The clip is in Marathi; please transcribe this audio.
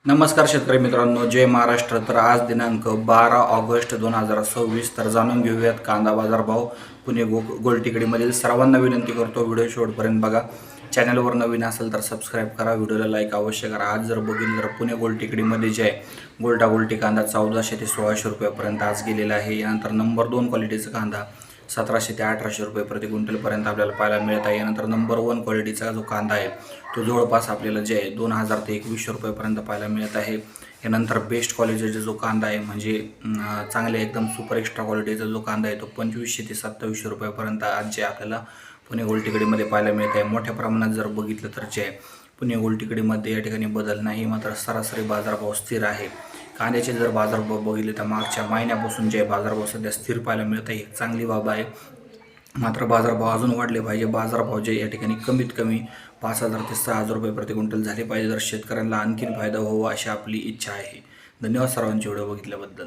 नमस्कार शेतकरी मित्रांनो, जय महाराष्ट्र. तर आज दिनांक 12 ऑगस्ट 2026. तर जाणून घेऊयात कांदा बाजार भाव पुणे गोल्ड सर्वांना विनंती करतो व्हिडिओ शेवटपर्यंत बघा. चॅनलवर नवीन असेल तर सबस्क्राईब करा, व्हिडिओला लाईक अवश्य करा. आज जर बघितलं तर पुणे गोल्ड जे आहे गोल्टी कांदा 1400 ते 1600 रुपयापर्यंत आज गेलेला आहे. यानंतर नंबर 2 क्वालिटीचा कांदा 1700 ते 1800 रुपये प्रति क्विंटलपर्यंत आपल्याला पाहायला मिळत आहे. यानंतर नंबर 1 क्वालिटीचा जो कांदा आहे तो जवळपास आपल्याला जे आहे 2000 ते 2100 रुपयापर्यंत पाहायला मिळत आहे. यानंतर बेस्ट क्वालिटीचा जो कांदा आहे म्हणजे चांगले एकदम सुपर एक्स्ट्रा क्वालिटीचा जो कांदा आहे तो 2500 ते 2700 रुपयापर्यंत आज जे आपल्याला पुणे गोल्ड पाहायला मिळत आहे. मोठ्या प्रमाणात जर बघितलं तर जे पुणे गोल्ड या ठिकाणी बदल नाही, मात्र सरासरी बाजारभाव स्थिर आहे. कांद्याचे जर बाजारभाव बघितले तर मागच्या महिन्यापासून जे बाजारभाव सध्या स्थिर पाहायला मिळत आहे, एक चांगली बाब आहे. मात्र बाजारभाव अजून वाढले पाहिजे. बाजारभाव जे या ठिकाणी कमीत कमी 5000 ते 6000 रुपये प्रति क्विंटल झाले पाहिजे, तर शेतकऱ्यांना आणखीन फायदा व्हावा अशी आपली इच्छा आहे. धन्यवाद सर्वांची व्हिडिओ बघितल्याबद्दल.